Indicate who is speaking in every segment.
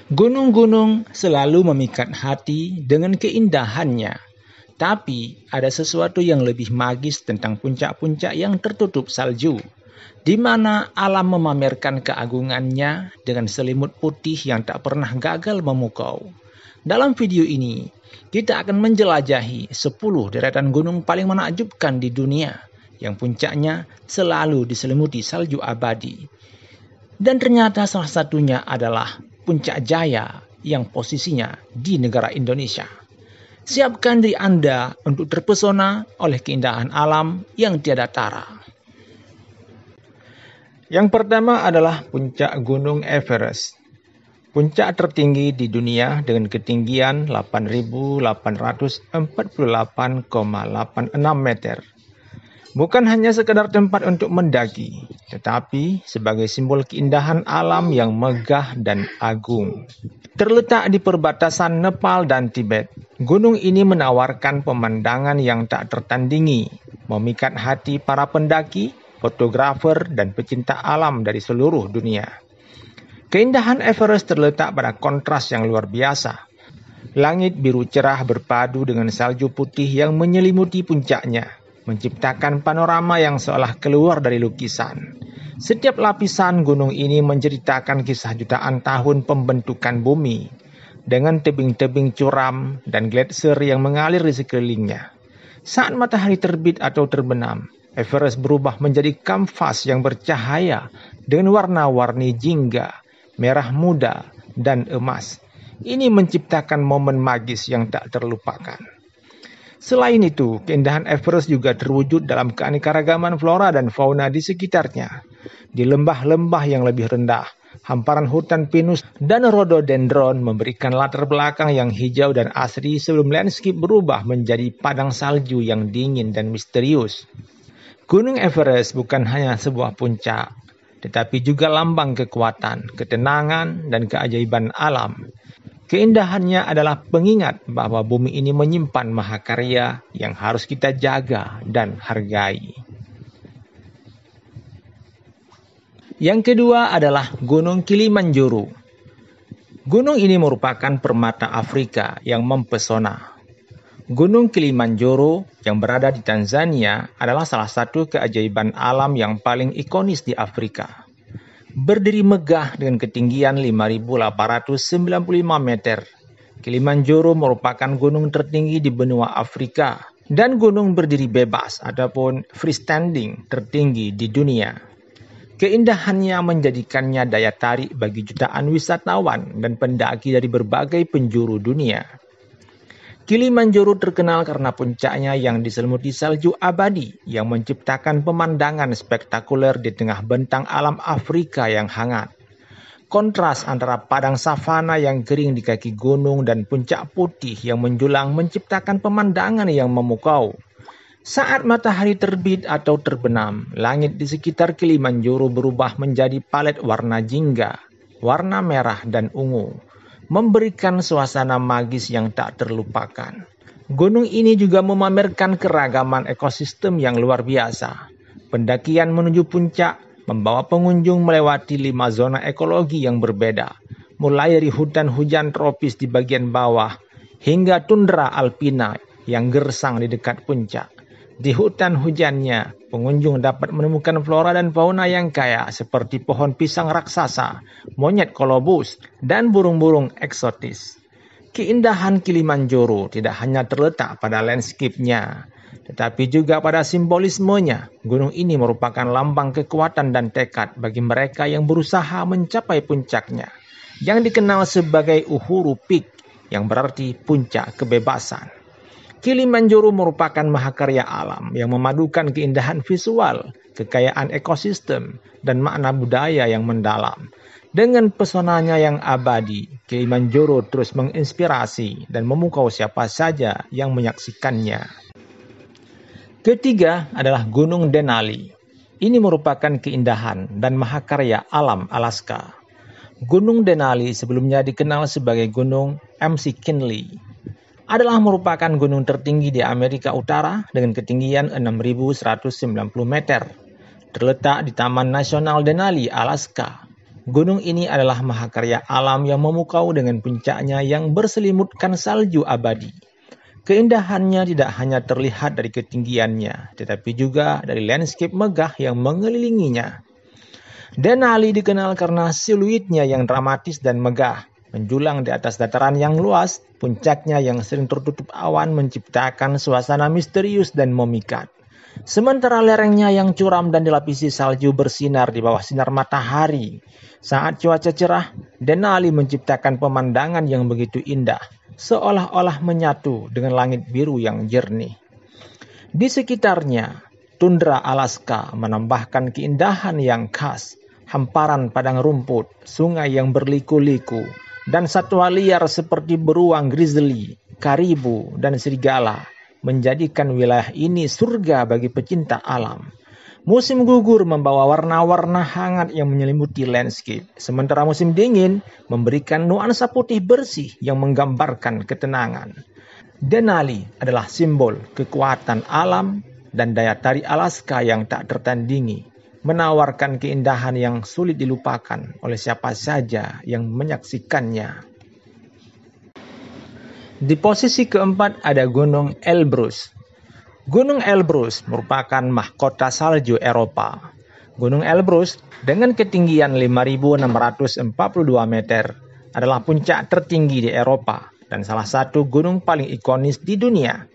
Speaker 1: Gunung-gunung selalu memikat hati dengan keindahannya, tapi ada sesuatu yang lebih magis tentang puncak-puncak yang tertutup salju, di mana alam memamerkan keagungannya dengan selimut putih yang tak pernah gagal memukau. Dalam video ini, kita akan menjelajahi 10 deretan gunung paling menakjubkan di dunia, yang puncaknya selalu diselimuti salju abadi. Dan ternyata salah satunya adalah Puncak Jaya yang posisinya di negara Indonesia. Siapkan diri Anda untuk terpesona oleh keindahan alam yang tiada tara. Yang pertama adalah Puncak Gunung Everest. Puncak tertinggi di dunia dengan ketinggian 8.848,86 meter. Bukan hanya sekadar tempat untuk mendaki, tetapi sebagai simbol keindahan alam yang megah dan agung. Terletak di perbatasan Nepal dan Tibet, gunung ini menawarkan pemandangan yang tak tertandingi, memikat hati para pendaki, fotografer, dan pecinta alam dari seluruh dunia. Keindahan Everest terletak pada kontras yang luar biasa. Langit biru cerah berpadu dengan salju putih yang menyelimuti puncaknya, menciptakan panorama yang seolah keluar dari lukisan. Setiap lapisan gunung ini menceritakan kisah jutaan tahun pembentukan bumi, dengan tebing-tebing curam dan gletser yang mengalir di sekelilingnya. Saat matahari terbit atau terbenam, Everest berubah menjadi kanvas yang bercahaya dengan warna-warni jingga, merah muda, dan emas. Ini menciptakan momen magis yang tak terlupakan. Selain itu, keindahan Everest juga terwujud dalam keanekaragaman flora dan fauna di sekitarnya. Di lembah-lembah yang lebih rendah, hamparan hutan pinus dan rhododendron memberikan latar belakang yang hijau dan asri sebelum landscape berubah menjadi padang salju yang dingin dan misterius. Gunung Everest bukan hanya sebuah puncak, tetapi juga lambang kekuatan, ketenangan, dan keajaiban alam. Keindahannya adalah pengingat bahwa bumi ini menyimpan mahakarya yang harus kita jaga dan hargai. Yang kedua adalah Gunung Kilimanjaro. Gunung ini merupakan permata Afrika yang mempesona. Gunung Kilimanjaro yang berada di Tanzania adalah salah satu keajaiban alam yang paling ikonis di Afrika. Berdiri megah dengan ketinggian 5.895 meter, Kilimanjaro merupakan gunung tertinggi di benua Afrika dan gunung berdiri bebas ataupun freestanding tertinggi di dunia. Keindahannya menjadikannya daya tarik bagi jutaan wisatawan dan pendaki dari berbagai penjuru dunia. Kilimanjaro terkenal karena puncaknya yang diselimuti salju abadi yang menciptakan pemandangan spektakuler di tengah bentang alam Afrika yang hangat. Kontras antara padang savana yang kering di kaki gunung dan puncak putih yang menjulang menciptakan pemandangan yang memukau. Saat matahari terbit atau terbenam, langit di sekitar Kilimanjaro berubah menjadi palet warna jingga, warna merah dan ungu, memberikan suasana magis yang tak terlupakan. Gunung ini juga memamerkan keragaman ekosistem yang luar biasa. Pendakian menuju puncak membawa pengunjung melewati 5 zona ekologi yang berbeda, mulai dari hutan hujan tropis di bagian bawah hingga tundra alpina yang gersang di dekat puncak. Di hutan hujannya, pengunjung dapat menemukan flora dan fauna yang kaya seperti pohon pisang raksasa, monyet kolobus, dan burung-burung eksotis. Keindahan Kilimanjaro tidak hanya terletak pada landscape-nya, tetapi juga pada simbolismenya. Gunung ini merupakan lambang kekuatan dan tekad bagi mereka yang berusaha mencapai puncaknya, yang dikenal sebagai Uhuru Peak, yang berarti puncak kebebasan. Kilimanjaro merupakan mahakarya alam yang memadukan keindahan visual, kekayaan ekosistem, dan makna budaya yang mendalam. Dengan pesonanya yang abadi, Kilimanjaro terus menginspirasi dan memukau siapa saja yang menyaksikannya. Ketiga adalah Gunung Denali. Ini merupakan keindahan dan mahakarya alam Alaska. Gunung Denali sebelumnya dikenal sebagai Gunung McKinley. Adalah merupakan gunung tertinggi di Amerika Utara dengan ketinggian 6.190 meter. Terletak di Taman Nasional Denali, Alaska. Gunung ini adalah mahakarya alam yang memukau dengan puncaknya yang berselimutkan salju abadi. Keindahannya tidak hanya terlihat dari ketinggiannya, tetapi juga dari landscape megah yang mengelilinginya. Denali dikenal karena siluetnya yang dramatis dan megah, menjulang di atas dataran yang luas, puncaknya yang sering tertutup awan menciptakan suasana misterius dan memikat. Sementara lerengnya yang curam dan dilapisi salju bersinar di bawah sinar matahari. Saat cuaca cerah, Denali menciptakan pemandangan yang begitu indah, seolah-olah menyatu dengan langit biru yang jernih. Di sekitarnya, tundra Alaska menambahkan keindahan yang khas, hamparan padang rumput, sungai yang berliku-liku, dan satwa liar seperti beruang grizzly, karibu, dan serigala menjadikan wilayah ini surga bagi pecinta alam. Musim gugur membawa warna-warna hangat yang menyelimuti landscape, sementara musim dingin memberikan nuansa putih bersih yang menggambarkan ketenangan. Denali adalah simbol kekuatan alam dan daya tarik Alaska yang tak tertandingi, menawarkan keindahan yang sulit dilupakan oleh siapa saja yang menyaksikannya. Di posisi keempat ada Gunung Elbrus. Gunung Elbrus merupakan mahkota salju Eropa. Gunung Elbrus dengan ketinggian 5.642 meter adalah puncak tertinggi di Eropa dan salah satu gunung paling ikonis di dunia.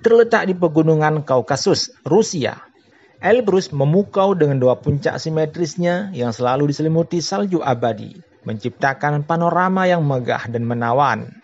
Speaker 1: Terletak di pegunungan Kaukasus, Rusia. Elbrus memukau dengan dua puncak simetrisnya yang selalu diselimuti salju abadi, menciptakan panorama yang megah dan menawan.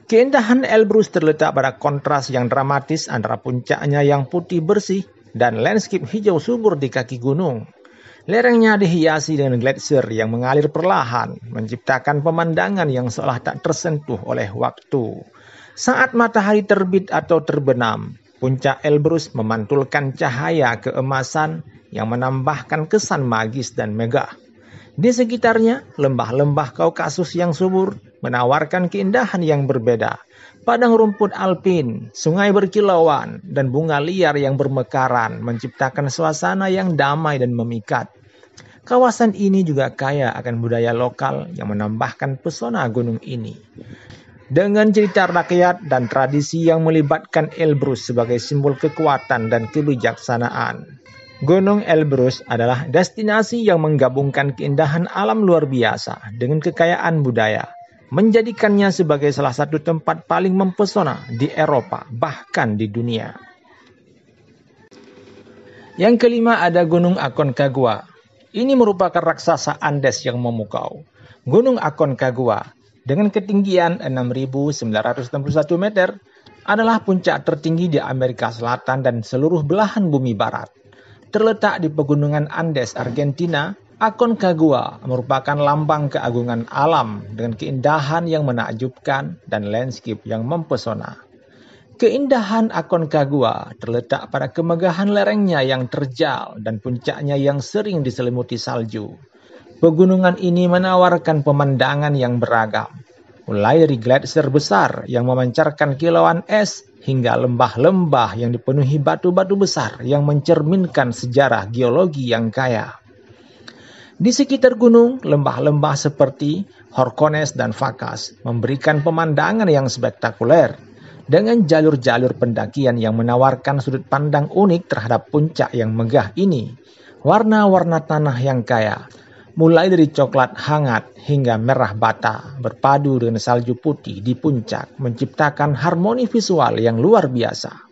Speaker 1: Keindahan Elbrus terletak pada kontras yang dramatis antara puncaknya yang putih bersih dan landscape hijau subur di kaki gunung. Lerengnya dihiasi dengan gletser yang mengalir perlahan, menciptakan pemandangan yang seolah tak tersentuh oleh waktu. Saat matahari terbit atau terbenam, puncak Elbrus memantulkan cahaya keemasan yang menambahkan kesan magis dan megah. Di sekitarnya, lembah-lembah Kaukasus yang subur menawarkan keindahan yang berbeda. Padang rumput alpin, sungai berkilauan, dan bunga liar yang bermekaran menciptakan suasana yang damai dan memikat. Kawasan ini juga kaya akan budaya lokal yang menambahkan pesona gunung ini. Dengan cerita rakyat dan tradisi yang melibatkan Elbrus sebagai simbol kekuatan dan kebijaksanaan. Gunung Elbrus adalah destinasi yang menggabungkan keindahan alam luar biasa dengan kekayaan budaya, menjadikannya sebagai salah satu tempat paling mempesona di Eropa, bahkan di dunia. Yang kelima ada Gunung Aconcagua. Ini merupakan raksasa Andes yang memukau. Gunung Aconcagua dengan ketinggian 6.961 meter adalah puncak tertinggi di Amerika Selatan dan seluruh belahan bumi barat. Terletak di pegunungan Andes, Argentina, Aconcagua merupakan lambang keagungan alam dengan keindahan yang menakjubkan dan landscape yang mempesona. Keindahan Aconcagua terletak pada kemegahan lerengnya yang terjal dan puncaknya yang sering diselimuti salju. Pegunungan ini menawarkan pemandangan yang beragam, mulai dari gletser besar yang memancarkan kilauan es hingga lembah-lembah yang dipenuhi batu-batu besar yang mencerminkan sejarah geologi yang kaya. Di sekitar gunung, lembah-lembah seperti Horcones dan Vacas memberikan pemandangan yang spektakuler dengan jalur-jalur pendakian yang menawarkan sudut pandang unik terhadap puncak yang megah ini. Warna-warna tanah yang kaya, mulai dari coklat hangat hingga merah bata, berpadu dengan salju putih di puncak, menciptakan harmoni visual yang luar biasa.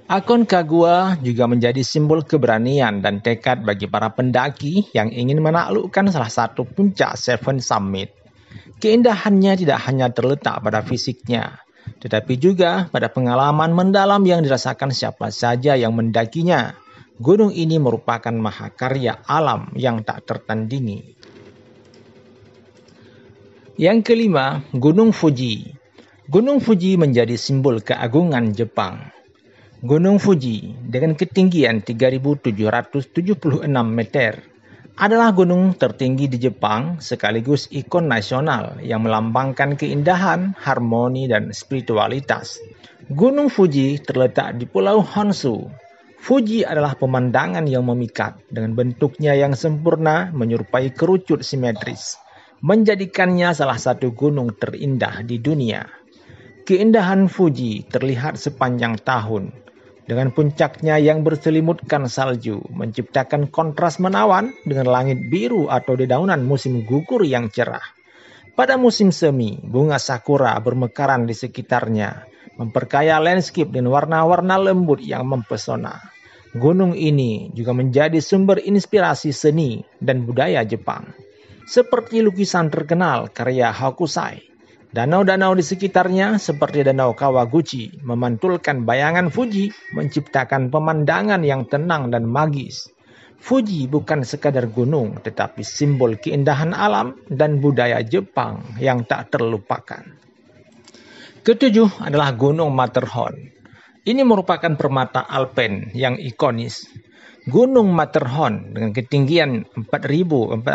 Speaker 1: Aconcagua juga menjadi simbol keberanian dan tekad bagi para pendaki yang ingin menaklukkan salah satu puncak Seven Summit. Keindahannya tidak hanya terletak pada fisiknya, tetapi juga pada pengalaman mendalam yang dirasakan siapa saja yang mendakinya. Gunung ini merupakan mahakarya alam yang tak tertandingi. Yang kelima, Gunung Fuji. Gunung Fuji menjadi simbol keagungan Jepang. Gunung Fuji dengan ketinggian 3.776 meter adalah gunung tertinggi di Jepang sekaligus ikon nasional yang melambangkan keindahan, harmoni, dan spiritualitas. Gunung Fuji terletak di Pulau Honshu, Fuji adalah pemandangan yang memikat dengan bentuknya yang sempurna menyerupai kerucut simetris, menjadikannya salah satu gunung terindah di dunia. Keindahan Fuji terlihat sepanjang tahun, dengan puncaknya yang berselimutkan salju, menciptakan kontras menawan dengan langit biru atau dedaunan musim gugur yang cerah. Pada musim semi, bunga sakura bermekaran di sekitarnya, memperkaya landscape dengan warna-warna lembut yang mempesona. Gunung ini juga menjadi sumber inspirasi seni dan budaya Jepang, seperti lukisan terkenal karya Hokusai. Danau-danau di sekitarnya seperti Danau Kawaguchi memantulkan bayangan Fuji, menciptakan pemandangan yang tenang dan magis. Fuji bukan sekadar gunung, tetapi simbol keindahan alam dan budaya Jepang yang tak terlupakan. Ketujuh adalah Gunung Matterhorn. Ini merupakan permata alpen yang ikonis. Gunung Matterhorn dengan ketinggian 4.478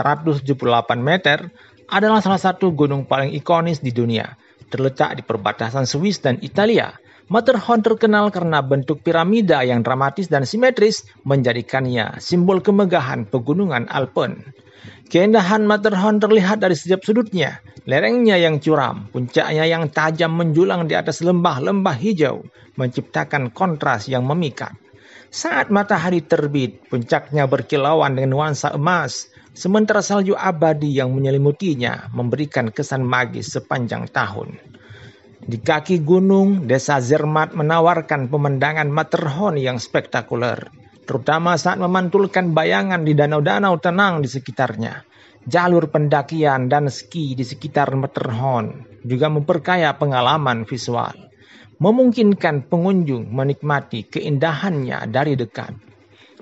Speaker 1: meter adalah salah satu gunung paling ikonis di dunia. Terletak di perbatasan Swiss dan Italia, Matterhorn terkenal karena bentuk piramida yang dramatis dan simetris, menjadikannya simbol kemegahan pegunungan Alpen. Keindahan Matterhorn terlihat dari setiap sudutnya. Lerengnya yang curam, puncaknya yang tajam menjulang di atas lembah-lembah hijau, menciptakan kontras yang memikat. Saat matahari terbit, puncaknya berkilauan dengan nuansa emas, sementara salju abadi yang menyelimutinya memberikan kesan magis sepanjang tahun. Di kaki gunung, desa Zermatt menawarkan pemandangan Matterhorn yang spektakuler, terutama saat memantulkan bayangan di danau-danau tenang di sekitarnya. Jalur pendakian dan ski di sekitar Matterhorn juga memperkaya pengalaman visual, memungkinkan pengunjung menikmati keindahannya dari dekat.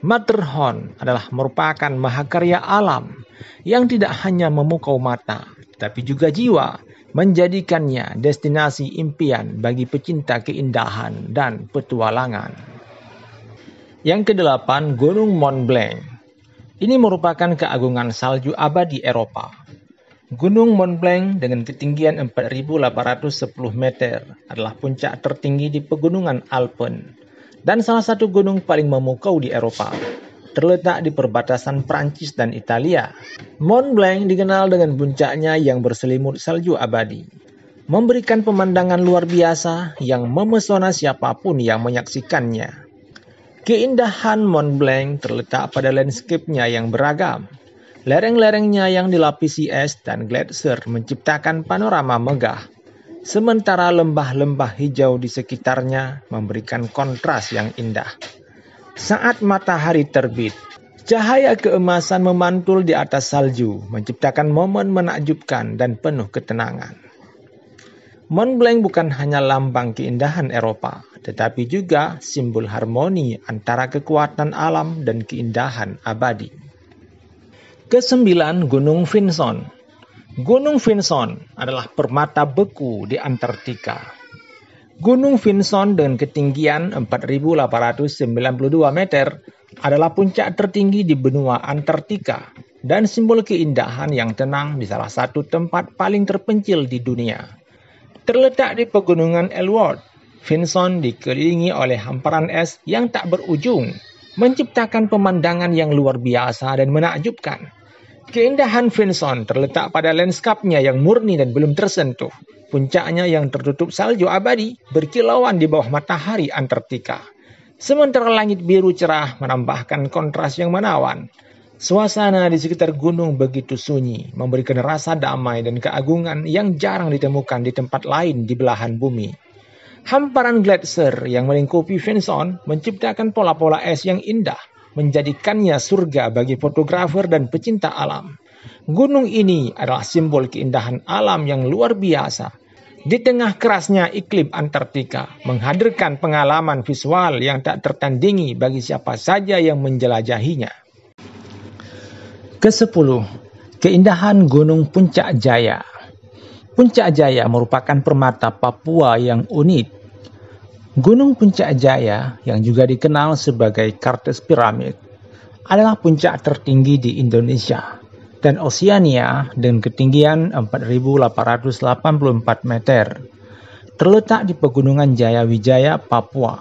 Speaker 1: Matterhorn adalah merupakan mahakarya alam yang tidak hanya memukau mata, tapi juga jiwa, menjadikannya destinasi impian bagi pecinta keindahan dan petualangan. Yang kedelapan, Gunung Mont Blanc. Ini merupakan keagungan salju abadi Eropa. Gunung Mont Blanc dengan ketinggian 4.810 meter adalah puncak tertinggi di pegunungan Alpen dan salah satu gunung paling memukau di Eropa. Terletak di perbatasan Prancis dan Italia, Mont Blanc dikenal dengan puncaknya yang berselimut salju abadi, memberikan pemandangan luar biasa yang memesona siapapun yang menyaksikannya. Keindahan Mont Blanc terletak pada landscape-nya yang beragam. Lereng-lerengnya yang dilapisi es dan gletser menciptakan panorama megah, sementara lembah-lembah hijau di sekitarnya memberikan kontras yang indah. Saat matahari terbit, cahaya keemasan memantul di atas salju, menciptakan momen menakjubkan dan penuh ketenangan. Mont Blanc bukan hanya lambang keindahan Eropa, tetapi juga simbol harmoni antara kekuatan alam dan keindahan abadi. Kesembilan, Gunung Vinson. Gunung Vinson adalah permata beku di Antartika. Gunung Vinson dengan ketinggian 4.892 meter adalah puncak tertinggi di benua Antartika dan simbol keindahan yang tenang di salah satu tempat paling terpencil di dunia. Terletak di pegunungan Elwood, Vinson dikelilingi oleh hamparan es yang tak berujung, menciptakan pemandangan yang luar biasa dan menakjubkan. Keindahan Vinson terletak pada lanskapnya yang murni dan belum tersentuh. Puncaknya yang tertutup salju abadi berkilauan di bawah matahari Antartika. Sementara langit biru cerah menambahkan kontras yang menawan. Suasana di sekitar gunung begitu sunyi, memberikan rasa damai dan keagungan yang jarang ditemukan di tempat lain di belahan bumi. Hamparan gletser yang melingkupi Vinson menciptakan pola-pola es yang indah, menjadikannya surga bagi fotografer dan pecinta alam. Gunung ini adalah simbol keindahan alam yang luar biasa. Di tengah kerasnya iklim Antartika, menghadirkan pengalaman visual yang tak tertandingi bagi siapa saja yang menjelajahinya. Ke-10, keindahan Gunung Puncak Jaya. Puncak Jaya merupakan permata Papua yang unik. Gunung Puncak Jaya, yang juga dikenal sebagai Kartens Pyramid, adalah puncak tertinggi di Indonesia dan Oseania dengan ketinggian 4.884 meter. Terletak di Pegunungan Jayawijaya, Papua.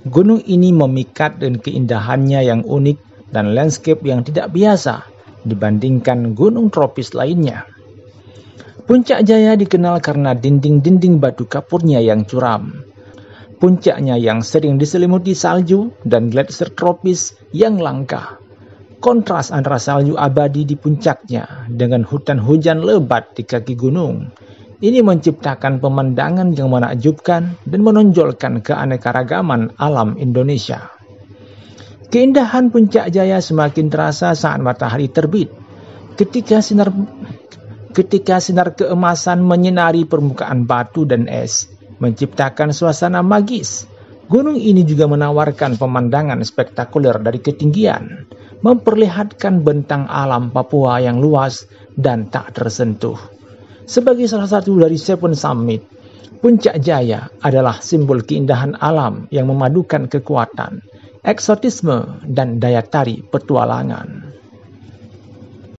Speaker 1: Gunung ini memikat dengan keindahannya yang unik dan landscape yang tidak biasa dibandingkan gunung tropis lainnya. Puncak Jaya dikenal karena dinding-dinding batu kapurnya yang curam. Puncaknya yang sering diselimuti salju dan gletser tropis yang langka. Kontras antara salju abadi di puncaknya dengan hutan hujan lebat di kaki gunung. Ini menciptakan pemandangan yang menakjubkan dan menonjolkan keanekaragaman alam Indonesia. Keindahan Puncak Jaya semakin terasa saat matahari terbit. Ketika sinar keemasan menyinari permukaan batu dan es, menciptakan suasana magis. Gunung ini juga menawarkan pemandangan spektakuler dari ketinggian, memperlihatkan bentang alam Papua yang luas dan tak tersentuh. Sebagai salah satu dari Seven Summit, Puncak Jaya adalah simbol keindahan alam yang memadukan kekuatan, eksotisme, dan daya tarik petualangan.